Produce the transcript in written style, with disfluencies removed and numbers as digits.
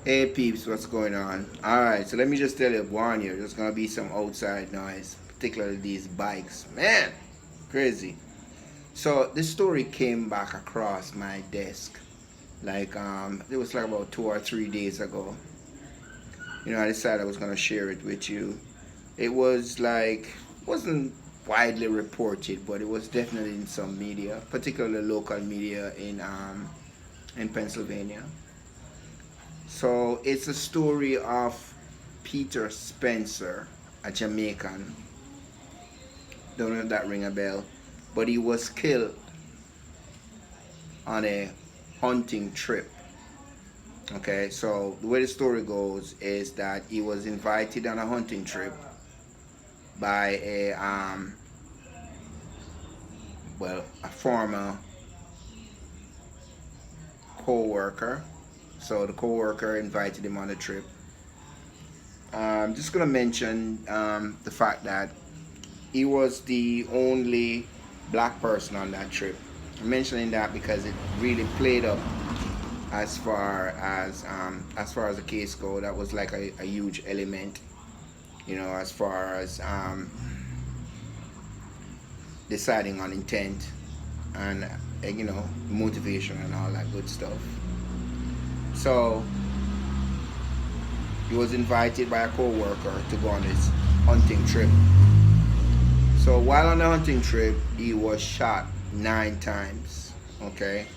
Hey peeps, what's going on? Alright, so let me just tell you, warn you, there's gonna be some outside noise, particularly these bikes. Man, crazy. So this story came back across my desk. It was like about 2 or 3 days ago. I decided I was gonna share it with you. It was like wasn't widely reported, but it was definitely in some media, particularly local media in Pennsylvania. So it's a story of Peter Spencer, a Jamaican. Don't know if that ring a bell, but he was killed on a hunting trip. Okay, so the way the story goes is that he was invited on a hunting trip by a former co-worker. So the co-worker invited him on a trip. I'm just gonna mention the fact that he was the only black person on that trip. I'm mentioning that because it really played up as far as the case go. That was like a huge element, as far as deciding on intent and motivation and all that good stuff. So he was invited by a co-worker to go on this hunting trip. So while on the hunting trip, he was shot 9 times. Okay,